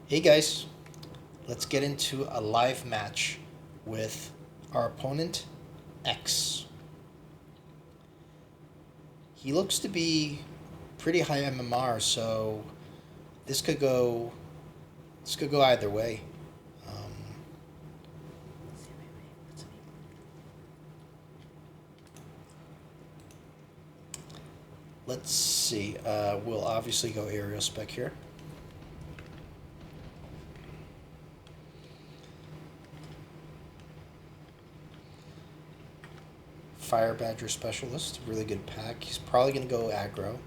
Hey guys, let's get into a live match with our opponent, X. He looks to be pretty high MMR, so this could go this could go either way. Um, let's see. We'll obviously go aerial spec here. Fire Badger Specialist, really good pack. He's probably going to go aggro.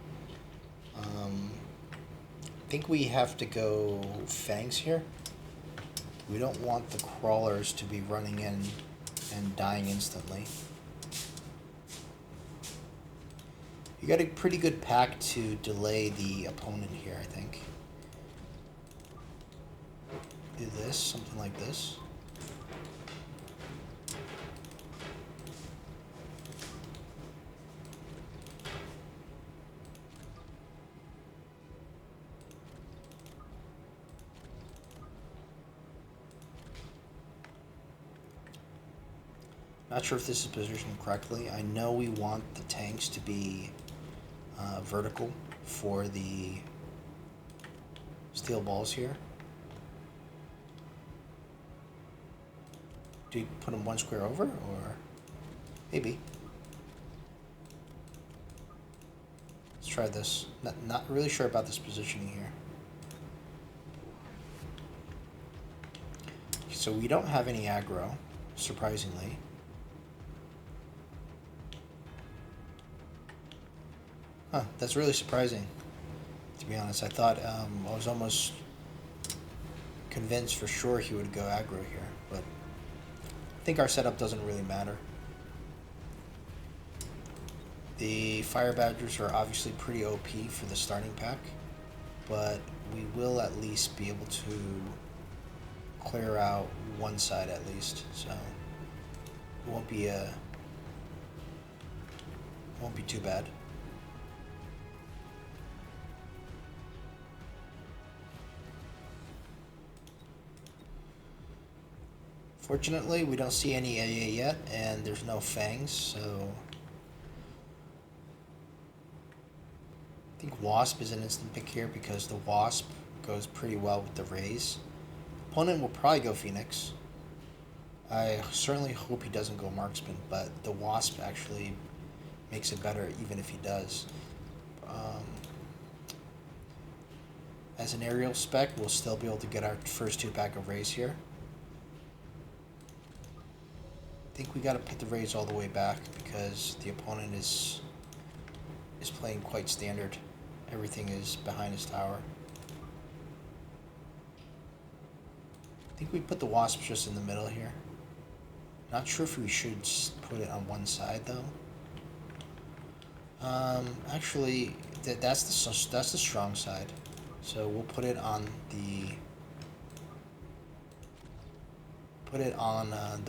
I think we have to go Fangs here. We don't want the crawlers to be running in and dying instantly. You got a pretty good pack to delay the opponent here, I think. Do this, something like this. Not sure if this is positioned correctly. I know we want the tanks to be vertical for the steel balls here. Do you put them one square over, or maybe? Let's try this. Not really sure about this positioning here. So we don't have any aggro, surprisingly. Huh, that's really surprising, to be honest. I thought, I was almost convinced for sure he would go aggro here, but I think our setup doesn't really matter. The Fire Badgers are obviously pretty OP for the starting pack, but we will at least be able to clear out one side at least, so it won't be too bad. Fortunately, we don't see any AA yet, and there's no fangs, so I think Wasp is an instant pick here because the Wasp goes pretty well with the Rays. Opponent will probably go Phoenix. I certainly hope he doesn't go Marksman, but the Wasp actually makes it better even if he does. As an aerial spec, we'll still be able to get our first two pack of Rays here. I think we got to put the Rays all the way back because the opponent is playing quite standard. Everything is behind his tower. I think we put the Wasp just in the middle here. Not sure if we should put it on one side though. Actually, that's the strong side. So we'll put it on the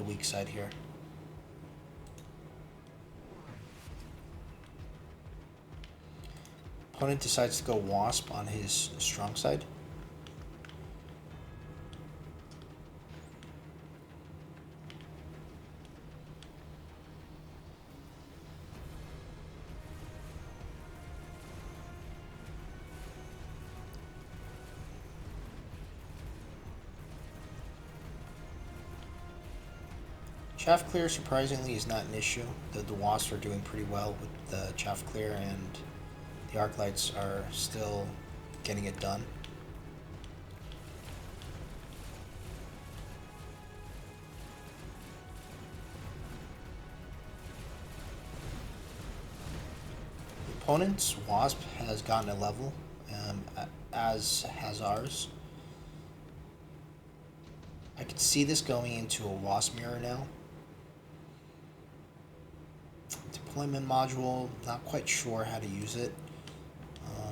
weak side here. Opponent decides to go Wasp on his strong side. Chaff clear surprisingly is not an issue. The Wasps are doing pretty well with the chaff clear, and the arc lights are still getting it done. The opponent's Wasp has gotten a level, as has ours. I could see this going into a Wasp mirror now. Deployment module, not quite sure how to use it. I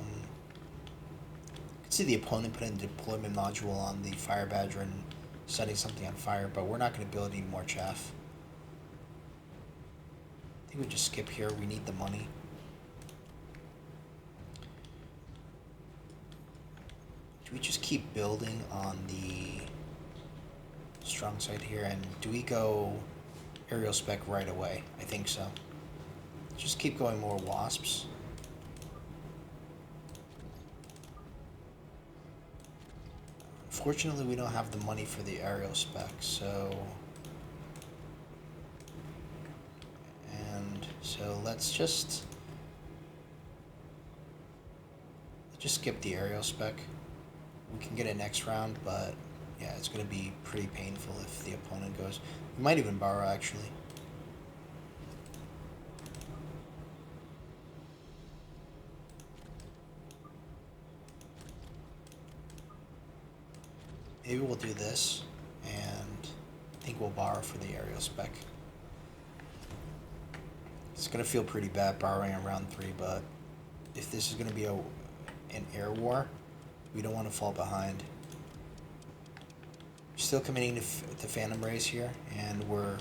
can see the opponent putting the deployment module on the Fire Badger and setting something on fire, but we're not going to build any more chaff. I think we just skip here. We need the money. Do we just keep building on the strong side here, and do we go aerial spec right away? I think so. Just keep going more wasps. Unfortunately, we don't have the money for the aerial spec, so... And so let's just skip the aerial spec. We can get it next round, but yeah, it's going to be pretty painful if the opponent goes. We might even borrow, actually. Maybe we'll do this, and I think we'll borrow for the aerial spec. It's going to feel pretty bad borrowing in round 3, but if this is going to be an air war, we don't want to fall behind. Still committing to the Phantom Rays here, and we're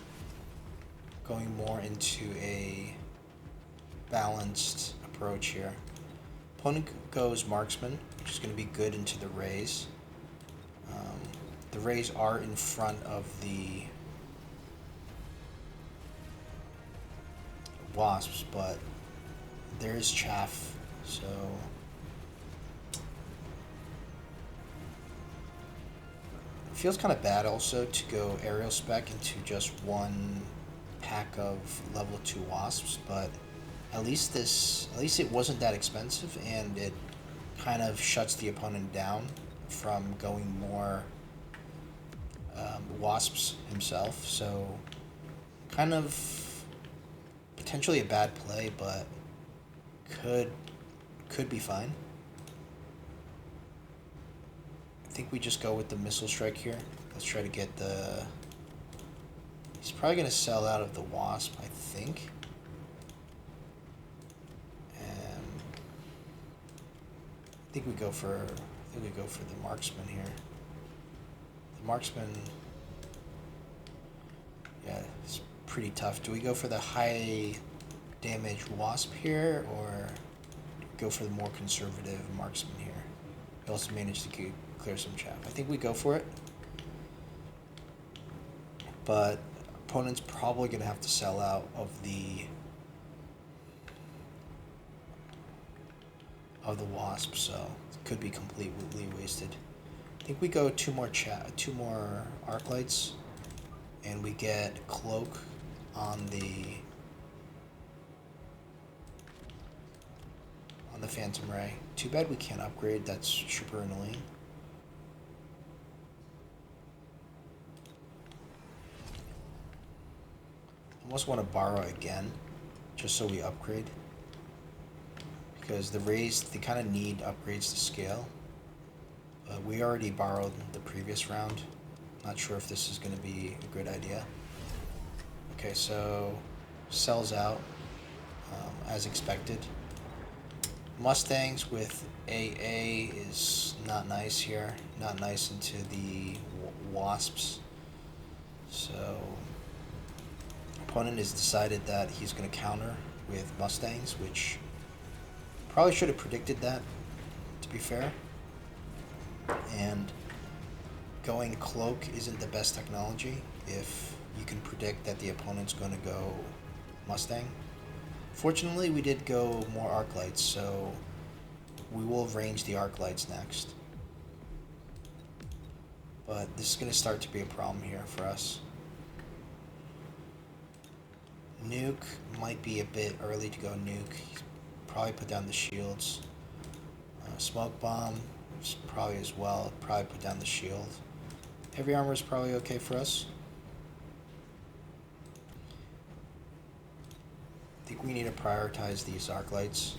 going more into a balanced approach here. Opponent goes Marksman, which is going to be good into the Rays. The Rays are in front of the Wasps, but there is chaff, so it feels kind of bad also to go aerial spec into just one pack of level 2 wasps, but at least it wasn't that expensive, and it kind of shuts the opponent down from going more wasps himself. So kind of potentially a bad play, but could be fine. I think we just go with the missile strike here. Let's try to get the... He's probably going to sell out of the wasp, I think. And I think we go for the marksman here. The marksman, yeah, it's pretty tough. Do we go for the high damage wasp here, or go for the more conservative marksman here? We also managed to clear some chaff. I think we go for it, but opponent's probably going to have to sell out of the wasp, so it could be completely wasted. I think we go two more arc lights, and we get cloak on the Phantom Ray. Too bad we can't upgrade. That's super annoying. Almost want to borrow again, just so we upgrade. Because the Rays, they kind of need upgrades to scale. We already borrowed the previous round. Not sure if this is going to be a good idea. Okay, so sells out as expected. Mustangs with AA is not nice here. Not nice into the Wasps. So opponent has decided that he's going to counter with Mustangs, which probably should have predicted that, to be fair. And going cloak isn't the best technology if you can predict that the opponent's going to go Mustang. Fortunately, we did go more arc lights, so we will range the arc lights next. But this is going to start to be a problem here for us. Nuke might be a bit early to go nuke. He's probably put down the shields. Smoke bomb probably as well. Probably put down the shield. Heavy armor is probably okay for us. I think we need to prioritize these arc lights.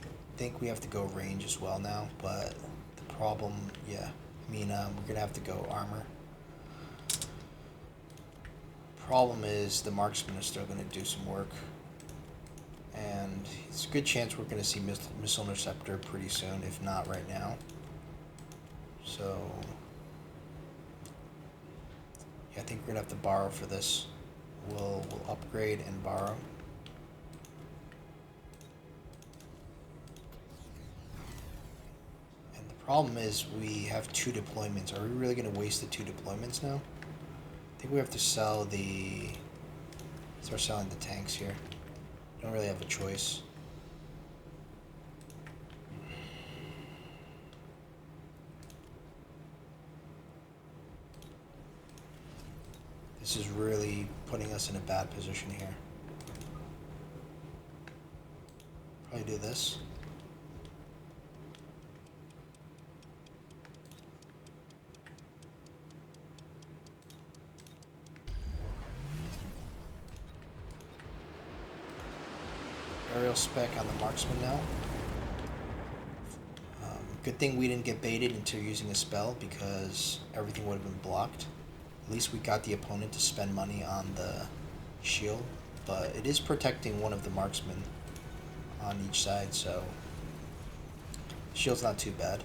I think we have to go range as well now, but the problem, yeah, I mean, we're gonna have to go armor. Problem is the marksman is still gonna do some work, and it's a good chance we're gonna see missile interceptor pretty soon, if not right now. So yeah, I think we're gonna have to borrow for this. We'll upgrade and borrow. Problem is we have 2 deployments. Are we really going to waste the 2 deployments now? I think we have to sell the... Start selling the tanks here. Don't really have a choice. This is really putting us in a bad position here. Probably do this. Aerial spec on the marksman now. Good thing we didn't get baited into using a spell because everything would have been blocked. At least we got the opponent to spend money on the shield, but it is protecting one of the marksmen on each side, so shield's not too bad.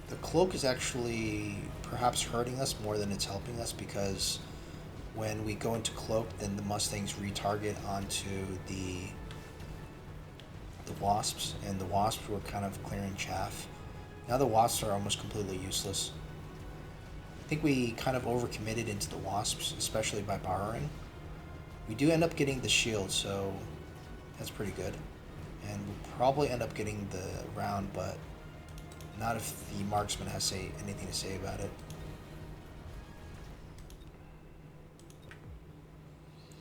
The cloak is actually perhaps hurting us more than it's helping us because when we go into cloak, then the Mustangs retarget onto the wasps, and the wasps were kind of clearing chaff. Now the wasps are almost completely useless. I think we kind of overcommitted into the wasps, especially by borrowing. We do end up getting the shield, so that's pretty good. And we'll probably end up getting the round, but not if the marksman has anything to say about it.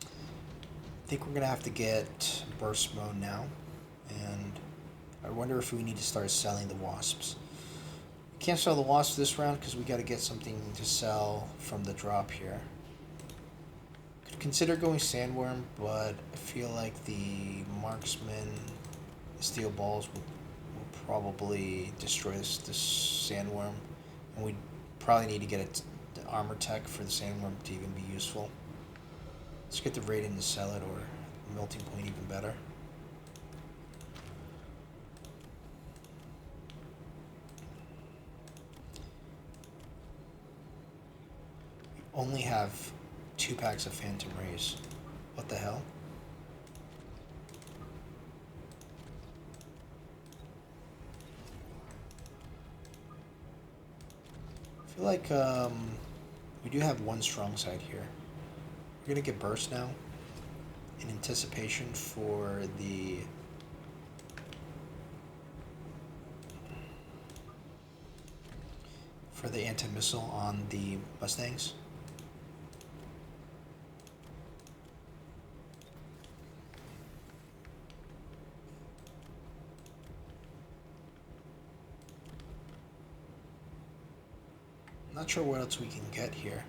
I think we're going to have to get burst mode now, and I wonder if we need to start selling the wasps. We can't sell the wasps this round because we got to get something to sell from the drop here. Could consider going sandworm, but I feel like the marksman steel balls will probably destroy this sandworm, and we probably need to get the armor tech for the sandworm to even be useful. Let's get the rating to sell it, or melting point even better. We only have 2 packs of Phantom Rays. What the hell? I feel like we do have 1 strong side here. We're gonna get burst now in anticipation for the anti-missile on the Mustangs. I'm not sure what else we can get here.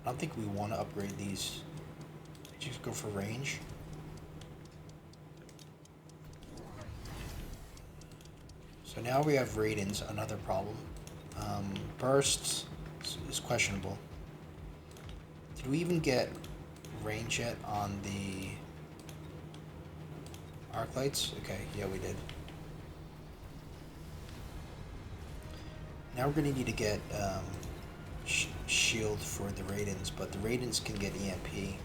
I don't think we want to upgrade these. Just go for range. So now we have Raidens, another problem. Burst is questionable. Did we even get range yet on the arc lights? Okay, yeah, we did. Now we're going to need to get shield for the Raidens, but the Raidens can get EMP.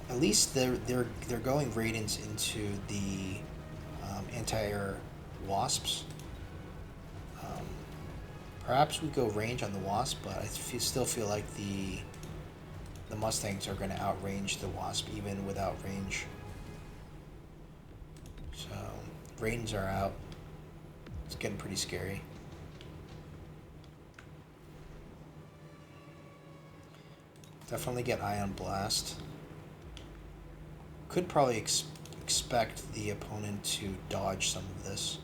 At least they're going Raidens into the anti-air wasps. Perhaps we go range on the wasp, but I still feel like the Mustangs are going to outrange the wasp even without range. So Raidens are out. It's getting pretty scary. Definitely get Ion Blast. Could probably expect the opponent to dodge some of this.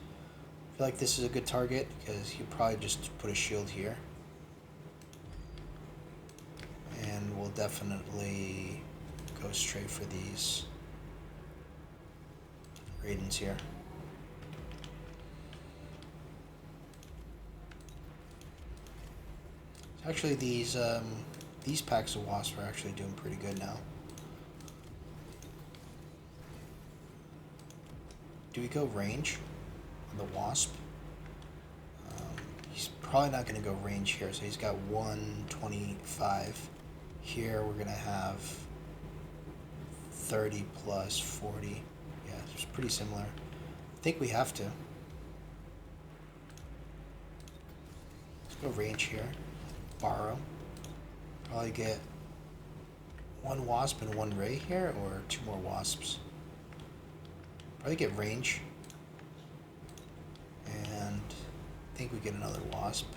I feel like this is a good target because he'll probably just put a shield here. And we'll definitely go straight for these Raidens here. Actually, these packs of wasps are actually doing pretty good now. Do we go range on the wasp? He's probably not going to go range here, so he's got 125. Here we're going to have 30 plus 40. Yeah, it's pretty similar. I think we have to. Go range here. Borrow. Probably get one wasp and one ray here, or two more wasps. Probably get range. And I think we get another wasp.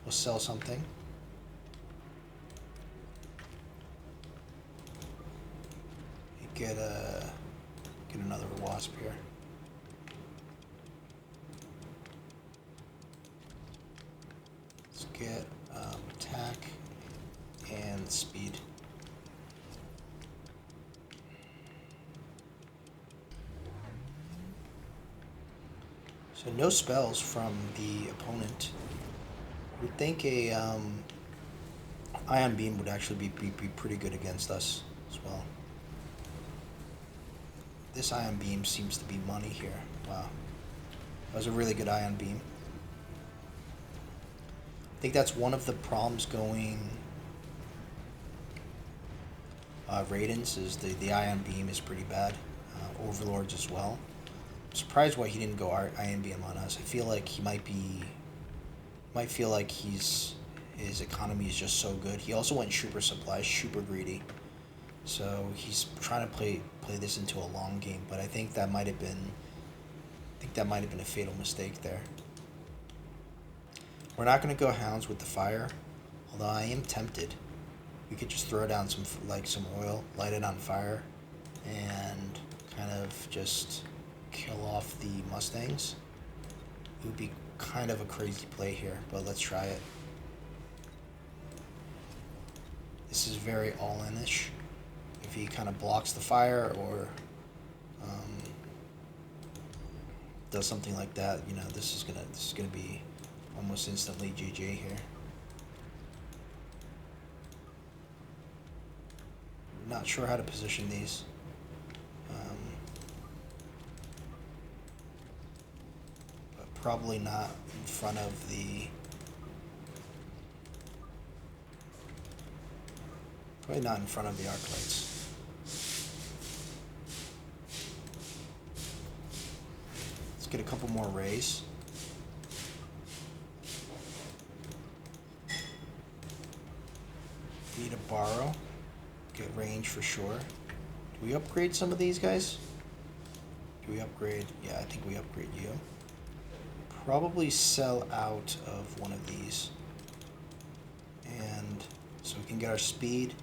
We'll sell something. Get another wasp here. Let's get attack and speed. So no spells from the opponent. We'd think a ion beam would actually be pretty good against us as well. This ion beam seems to be money here. Wow. That was a really good ion beam. I think that's one of the problems going Raidens is the ion beam is pretty bad. Overlords as well. I'm surprised why he didn't go ion beam on us. I feel like he might feel like his economy is just so good. He also went super supplies, super greedy. So he's trying to play this into a long game, but I think that might have been a fatal mistake there. We're not going to go hounds with the fire, although I am tempted. We could just throw down some oil, light it on fire, and kind of just kill off the Mustangs. It would be kind of a crazy play here, but let's try it. This is very all-in-ish. If he kind of blocks the fire or does something like that, you know, this is gonna be almost instantly GG here. Not sure how to position these. But probably not in front of the. Probably not in front of the arc lights. Get a couple more rays. Need a borrow. Get range for sure. Do we upgrade some of these guys? Do we upgrade? Yeah, I think we upgrade you. Probably sell out of one of these. And so we can get our speed.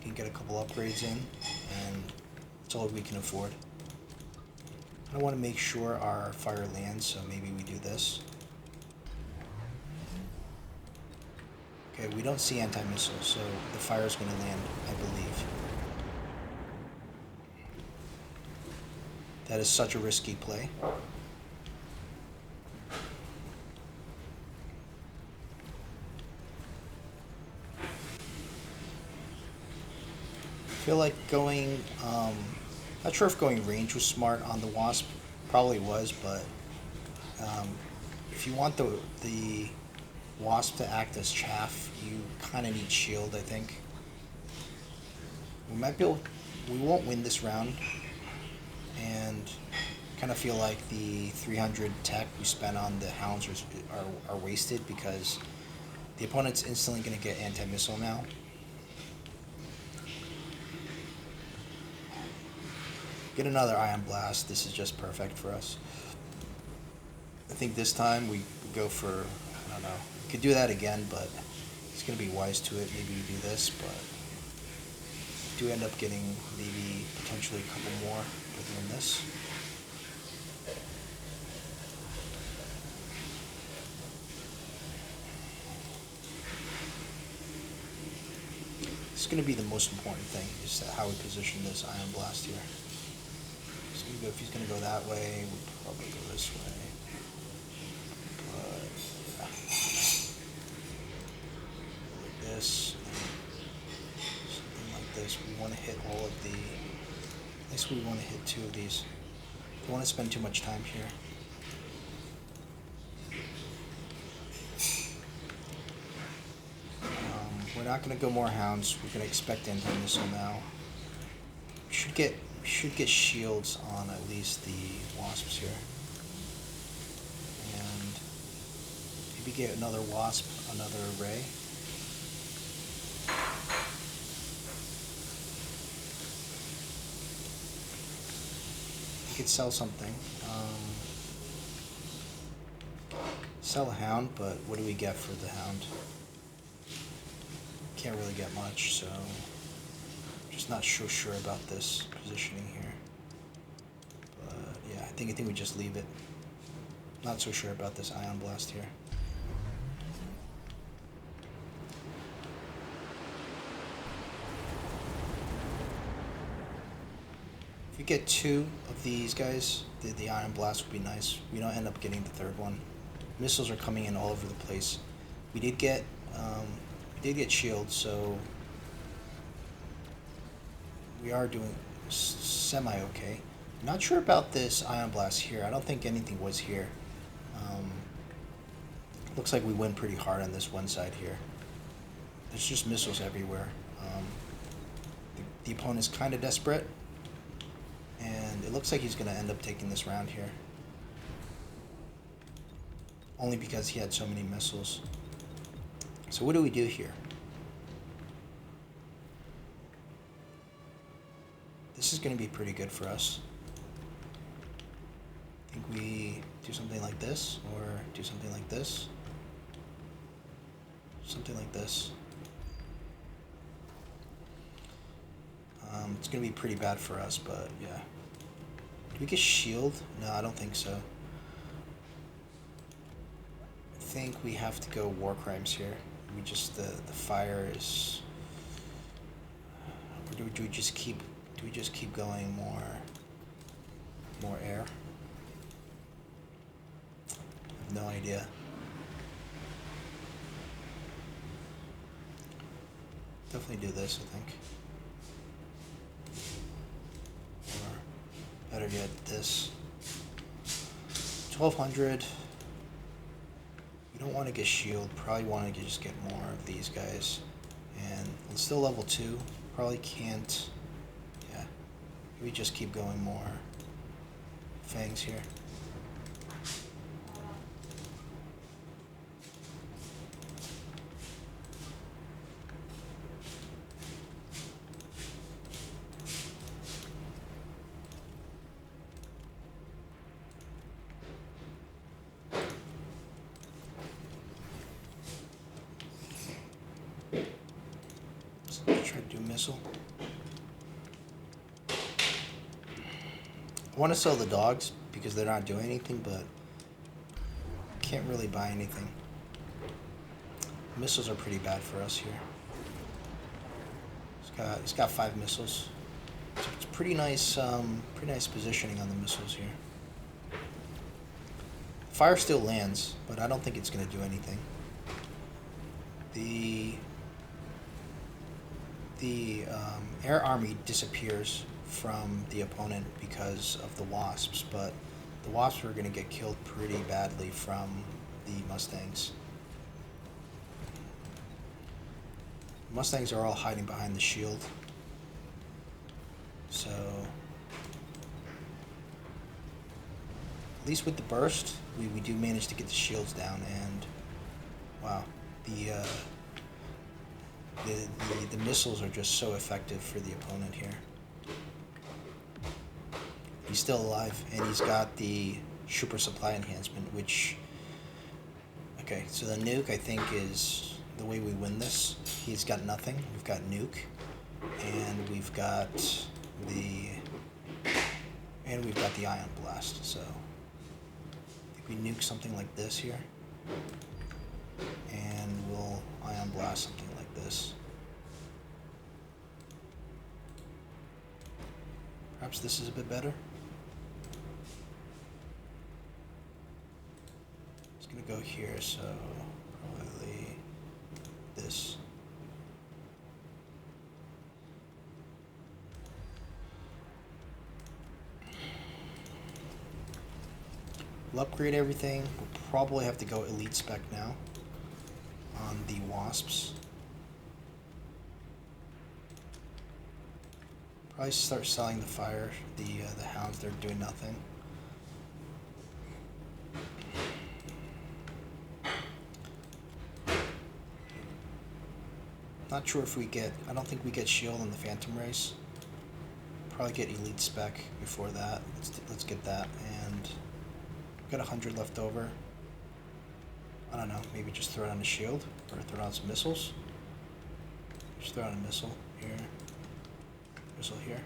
We can get a couple upgrades in. And that's all we can afford. I want to make sure our fire lands, so maybe we do this. Okay, we don't see anti-missile, so the fire is going to land, I believe. That is such a risky play. I feel like going, not sure if going range was smart on the Wasp. Probably was, but if you want the Wasp to act as chaff, you kind of need shield, I think. We won't win this round, and kind of feel like the 300 tech we spent on the hounds are wasted because the opponent's instantly going to get anti-missile now. Get another Ion Blast. This is just perfect for us. I think this time we go for, I don't know, we could do that again, but it's going to be wise to it. Maybe we do this, but do end up getting maybe potentially a couple more within this. This is going to be the most important thing, is how we position this Ion Blast here. If he's going to go that way, we'll probably go this way. But yeah. Like this, something like this. We want to hit all of the. At least we want to hit two of these. Don't want to spend too much time here. We're not going to go more hounds. We're going to expect anti-missile now. Should get shields on at least the wasps here. And Maybe get another wasp, another ray. We could sell something. Sell a hound, but what do we get for the hound? Can't really get much, so just not so sure about this positioning here. But yeah, I think we just leave it. Not so sure about this ion blast here. If we get 2 of these guys, the ion blast would be nice. We don't end up getting the 3rd one. Missiles are coming in all over the place. We did get shields, so we are doing semi-okay. Not sure about this ion blast here. I don't think anything was here. Looks like we went pretty hard on this one side here. There's just missiles everywhere. The opponent's kind of desperate, and it looks like he's going to end up taking this round here. Only because he had so many missiles. So what do we do here? This is going to be pretty good for us. I think we do something like this, or do something like this. Something like this. It's going to be pretty bad for us, but yeah. Do we get shield? No, I don't think so. I think we have to go war crimes here. We just, the fire is... Or do we just keep going more air? I have no idea. Definitely do this, I think. Or better yet, this. 1200. We don't want to get shield. Probably want to just get more of these guys. And it's still level 2. Probably can't. Yeah. We just keep going more fangs here. Try to do missile. I want to sell the dogs because they're not doing anything, but can't really buy anything. Missiles are pretty bad for us here. He's got 5 missiles. It's pretty nice positioning on the missiles here. Fire still lands, but I don't think it's going to do anything. The air army disappears from the opponent because of the wasps, but the wasps are going to get killed pretty badly from the Mustangs. Mustangs are all hiding behind the shield, so at least with the burst, we do manage to get the shields down, and wow, the missiles are just so effective for the opponent here. He's still alive, and he's got the super supply enhancement, which... Okay, so the nuke, I think, is the way we win this. He's got nothing. We've got nuke, and we've got the ion blast, so... I think we nuke something like this here, and we'll ion blast something like this. Perhaps this is a bit better. It's gonna go here, so probably this. We'll upgrade everything. We'll probably have to go elite spec now on the wasps. Probably start selling the fire, the hounds. They're doing nothing. Not sure if we get. I don't think we get shield in the Phantom race. Probably get elite spec before that. Let's get that, and we've got 100 left over. I don't know. Maybe just throw down a shield or throw down some missiles. Just throw down a missile here. Missile here.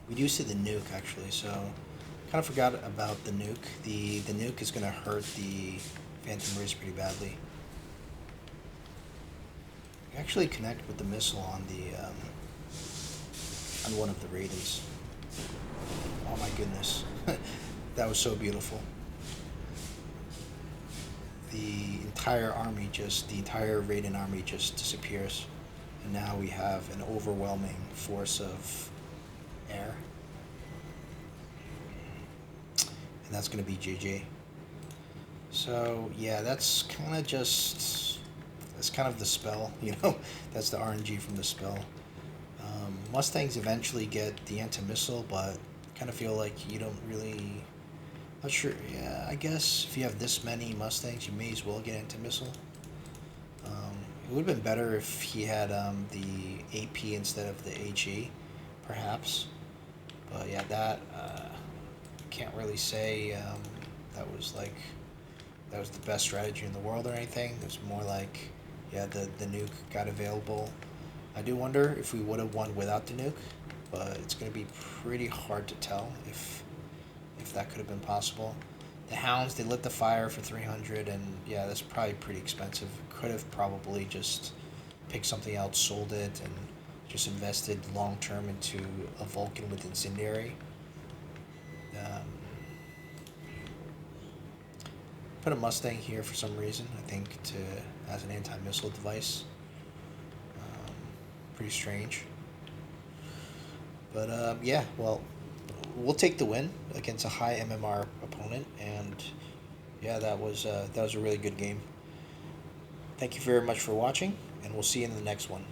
We do see the nuke actually, so kind of forgot about the nuke. The nuke is going to hurt the Phantom race pretty badly. We actually connect with the missile on the on one of the Raidens. Oh my goodness, that was so beautiful. The entire Raiden army just disappears, and now we have an overwhelming force of air, and that's going to be GG. So yeah, that's kind of the spell, you know. That's the RNG from the spell. Mustangs eventually get the anti-missile, but I kind of feel like you don't really. Not sure. Yeah, I guess if you have this many Mustangs, you may as well get anti-missile. It would have been better if he had the AP instead of the HE, perhaps. But yeah, that can't really say that was the best strategy in the world or anything. It was more like, yeah, the nuke got available. I do wonder if we would have won without the nuke, but it's going to be pretty hard to tell if that could have been possible. The Hounds, they lit the fire for 300, and yeah, that's probably pretty expensive. Could have probably just picked something else, sold it, and just invested long term into a Vulcan with Incendiary. Put a Mustang here for some reason, I think, as an anti-missile device. Pretty strange. But yeah, well, we'll take the win against a high MMR opponent, and yeah, that was a really good game. Thank you very much for watching, and we'll see you in the next one.